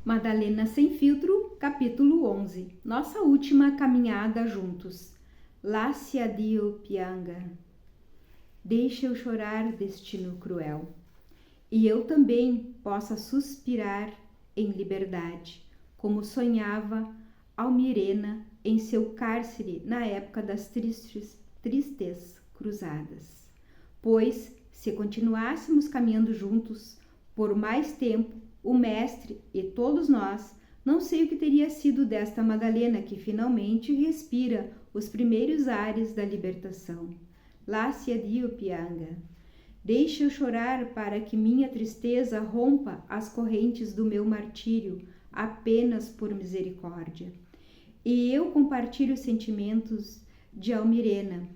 Madalena Sem Filtro, capítulo 11. Nossa última caminhada juntos. Lascia Dio pianga. Deixa eu chorar, destino cruel. E eu também possa suspirar em liberdade, como sonhava Almirena em seu cárcere na época das tristes cruzadas. Pois, se continuássemos caminhando juntos por mais tempo, o mestre e todos nós, não sei o que teria sido desta Madalena que finalmente respira os primeiros ares da libertação. Lascia Dio pianga. Deixa eu chorar para que minha tristeza rompa as correntes do meu martírio, apenas por misericórdia. E eu compartilho os sentimentos de Almirena.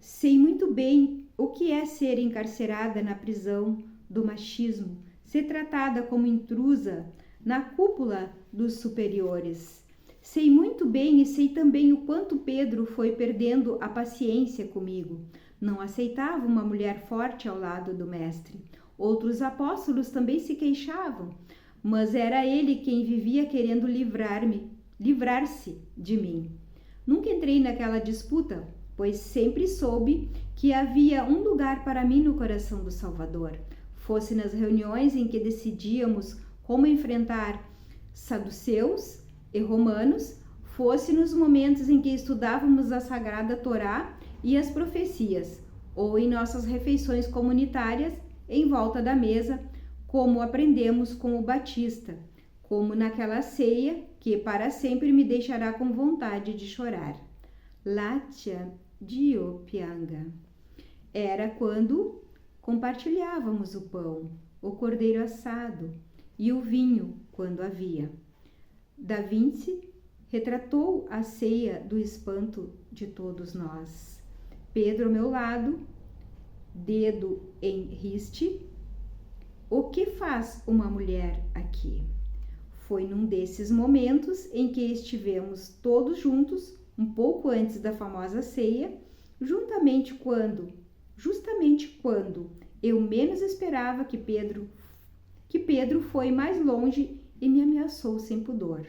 Sei muito bem o que é ser encarcerada na prisão do machismo, ser tratada como intrusa na cúpula dos superiores. Sei muito bem e sei também o quanto Pedro foi perdendo a paciência comigo. Não aceitava uma mulher forte ao lado do mestre. Outros apóstolos também se queixavam, mas era ele quem vivia querendo livrar-se de mim. Nunca entrei naquela disputa, pois sempre soube que havia um lugar para mim no coração do Salvador. Fosse nas reuniões em que decidíamos como enfrentar saduceus e romanos, fosse nos momentos em que estudávamos a Sagrada Torá e as profecias, ou em nossas refeições comunitárias em volta da mesa, como aprendemos com o Batista, como naquela ceia que para sempre me deixará com vontade de chorar. Lascia Dio pianga. Era quando compartilhávamos o pão, o cordeiro assado e o vinho, quando havia. Da Vinci retratou a ceia do espanto de todos nós. Pedro ao meu lado, dedo em riste. O que faz uma mulher aqui? Foi num desses momentos em que estivemos todos juntos, um pouco antes da famosa ceia, justamente quando eu menos esperava que Pedro foi mais longe e me ameaçou sem pudor.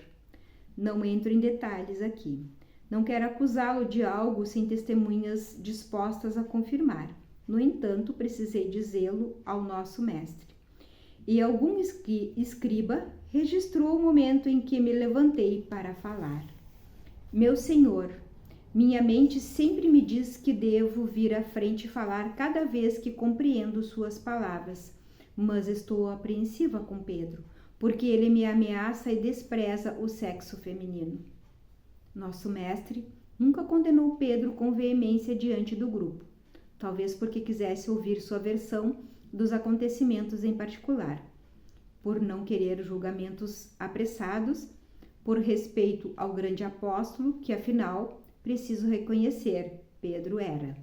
Não entro em detalhes aqui. Não quero acusá-lo de algo sem testemunhas dispostas a confirmar. No entanto, precisei dizê-lo ao nosso mestre. E algum escriba registrou o momento em que me levantei para falar. Meu senhor, minha mente sempre me diz que devo vir à frente e falar cada vez que compreendo suas palavras, mas estou apreensiva com Pedro, porque ele me ameaça e despreza o sexo feminino. Nosso mestre nunca condenou Pedro com veemência diante do grupo, talvez porque quisesse ouvir sua versão dos acontecimentos em particular. Por não querer julgamentos apressados, por respeito ao grande apóstolo, que afinal, preciso reconhecer, Pedro era.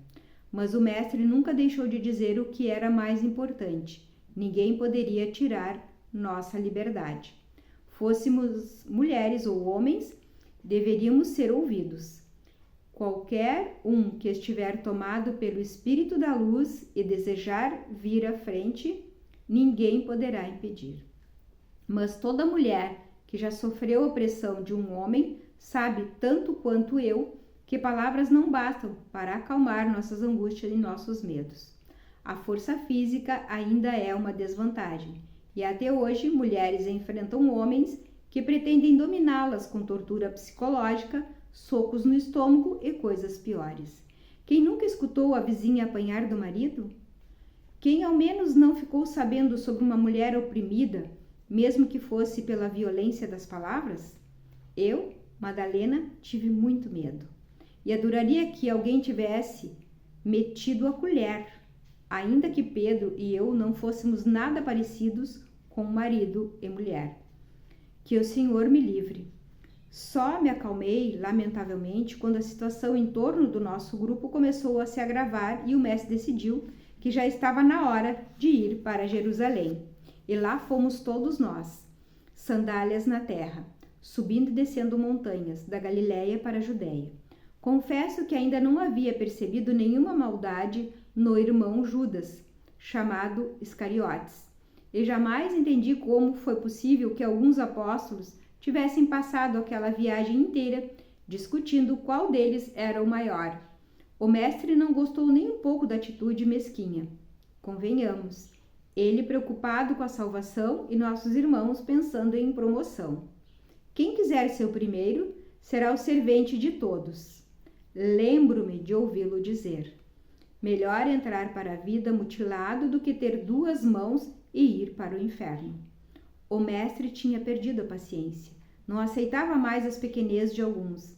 Mas o mestre nunca deixou de dizer o que era mais importante. Ninguém poderia tirar nossa liberdade. Fôssemos mulheres ou homens, deveríamos ser ouvidos. Qualquer um que estiver tomado pelo Espírito da Luz e desejar vir à frente, ninguém poderá impedir. Mas toda mulher que já sofreu a opressão de um homem sabe tanto quanto eu que palavras não bastam para acalmar nossas angústias e nossos medos. A força física ainda é uma desvantagem, e até hoje mulheres enfrentam homens que pretendem dominá-las com tortura psicológica, socos no estômago e coisas piores. Quem nunca escutou a vizinha apanhar do marido? Quem ao menos não ficou sabendo sobre uma mulher oprimida, mesmo que fosse pela violência das palavras? Eu, Madalena, tive muito medo. E adoraria que alguém tivesse metido a colher, ainda que Pedro e eu não fôssemos nada parecidos com marido e mulher. Que o Senhor me livre. Só me acalmei, lamentavelmente, quando a situação em torno do nosso grupo começou a se agravar e o mestre decidiu que já estava na hora de ir para Jerusalém. E lá fomos todos nós, sandálias na terra, subindo e descendo montanhas, da Galiléia para a Judéia. Confesso que ainda não havia percebido nenhuma maldade no irmão Judas, chamado Iscariotes. e jamais entendi como foi possível que alguns apóstolos tivessem passado aquela viagem inteira discutindo qual deles era o maior. O mestre não gostou nem um pouco da atitude mesquinha. Convenhamos, ele preocupado com a salvação e nossos irmãos pensando em promoção. Quem quiser ser o primeiro será o servente de todos. Lembro-me de ouvi-lo dizer: melhor entrar para a vida mutilado do que ter 2 mãos e ir para o inferno. O mestre tinha perdido a paciência, não aceitava mais as pequenez de alguns,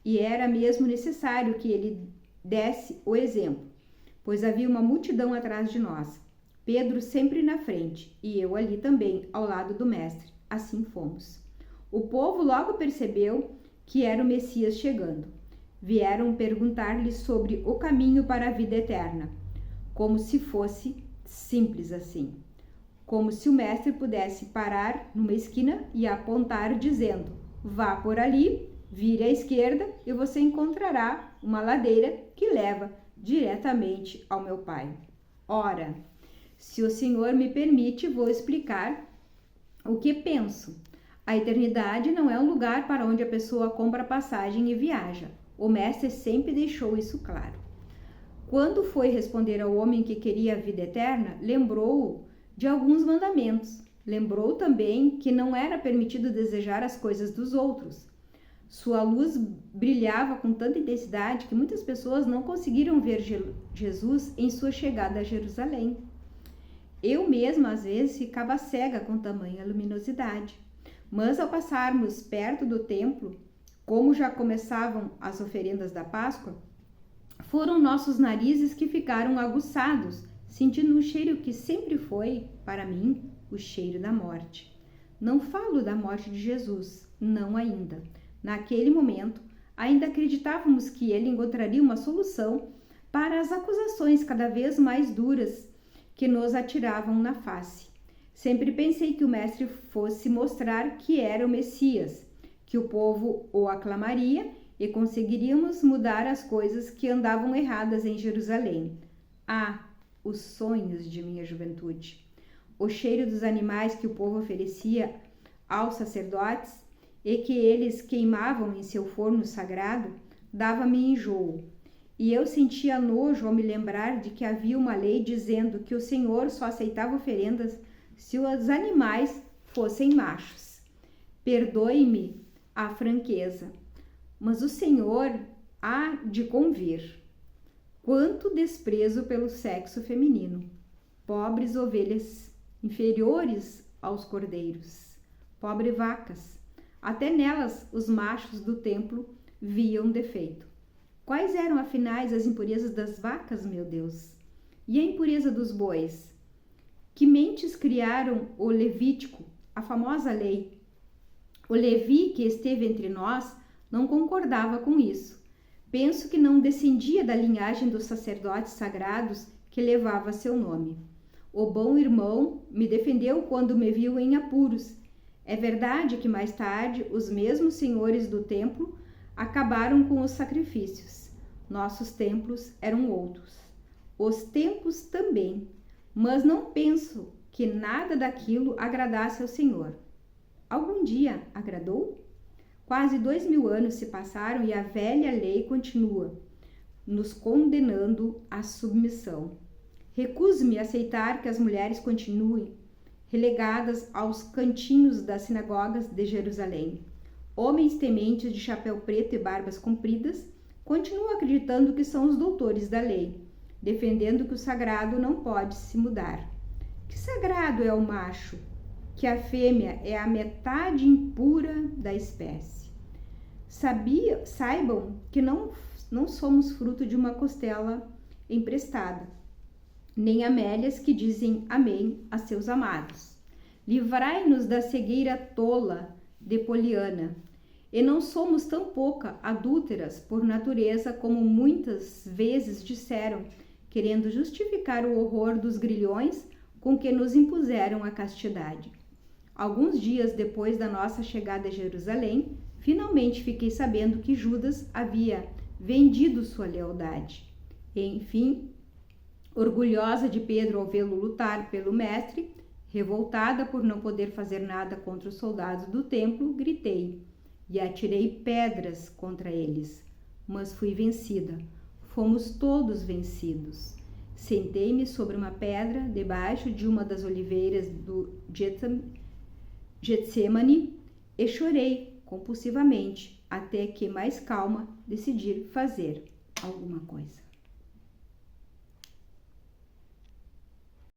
e era mesmo necessário que ele desse o exemplo, pois havia uma multidão atrás de nós, Pedro sempre na frente e eu ali também, ao lado do mestre. Assim fomos. O povo logo percebeu que era o Messias chegando. Vieram perguntar-lhe sobre o caminho para a vida eterna, como se fosse simples assim. Como se o mestre pudesse parar numa esquina e apontar dizendo: vá por ali, vire à esquerda e você encontrará uma ladeira que leva diretamente ao meu Pai. Ora, se o Senhor me permite, vou explicar o que penso. A eternidade não é um lugar para onde a pessoa compra passagem e viaja. O mestre sempre deixou isso claro. Quando foi responder ao homem que queria a vida eterna, lembrou-o de alguns mandamentos. Lembrou também que não era permitido desejar as coisas dos outros. Sua luz brilhava com tanta intensidade que muitas pessoas não conseguiram ver Jesus em sua chegada a Jerusalém. Eu mesma, às vezes, ficava cega com tamanha luminosidade. Mas ao passarmos perto do templo, como já começavam as oferendas da Páscoa, foram nossos narizes que ficaram aguçados, sentindo um cheiro que sempre foi, para mim, o cheiro da morte. Não falo da morte de Jesus, não ainda. Naquele momento, ainda acreditávamos que ele encontraria uma solução para as acusações cada vez mais duras que nos atiravam na face. Sempre pensei que o mestre fosse mostrar que era o Messias, que o povo o aclamaria e conseguiríamos mudar as coisas que andavam erradas em Jerusalém. Ah, os sonhos de minha juventude! O cheiro dos animais que o povo oferecia aos sacerdotes e que eles queimavam em seu forno sagrado dava-me enjoo. E eu sentia nojo ao me lembrar de que havia uma lei dizendo que o Senhor só aceitava oferendas se os animais fossem machos. Perdoe-me a franqueza, mas o Senhor há de convir. Quanto desprezo pelo sexo feminino! Pobres ovelhas, inferiores aos cordeiros. Pobres vacas, até nelas os machos do templo viam defeito. Quais eram, afinal, as impurezas das vacas, meu Deus? E a impureza dos bois? Que mentes criaram o Levítico, a famosa lei? O Levi, que esteve entre nós, não concordava com isso. Penso que não descendia da linhagem dos sacerdotes sagrados que levava seu nome. O bom irmão me defendeu quando me viu em apuros. É verdade que mais tarde os mesmos senhores do templo acabaram com os sacrifícios. Nossos templos eram outros. Os tempos também. Mas não penso que nada daquilo agradasse ao Senhor. Algum dia agradou? Quase 2000 anos se passaram e a velha lei continua, nos condenando à submissão. Recuso-me a aceitar que as mulheres continuem relegadas aos cantinhos das sinagogas de Jerusalém. Homens tementes de chapéu preto e barbas compridas continuam acreditando que são os doutores da lei, defendendo que o sagrado não pode se mudar. Que sagrado é o macho? Que a fêmea é a metade impura da espécie. Saibam que não somos fruto de uma costela emprestada, nem amélias que dizem amém a seus amados. Livrai-nos da cegueira tola de Poliana. E não somos tão pouca adúlteras por natureza como muitas vezes disseram, querendo justificar o horror dos grilhões com que nos impuseram a castidade. Alguns dias depois da nossa chegada a Jerusalém, finalmente fiquei sabendo que Judas havia vendido sua lealdade. Enfim, orgulhosa de Pedro ao vê-lo lutar pelo mestre, Revoltada por não poder fazer nada contra os soldados do templo, gritei e atirei pedras contra eles, mas fui vencida. Fomos todos vencidos. Sentei-me sobre uma pedra debaixo de uma das oliveiras do Getsemane e chorei compulsivamente, até que, mais calma, decidi fazer alguma coisa.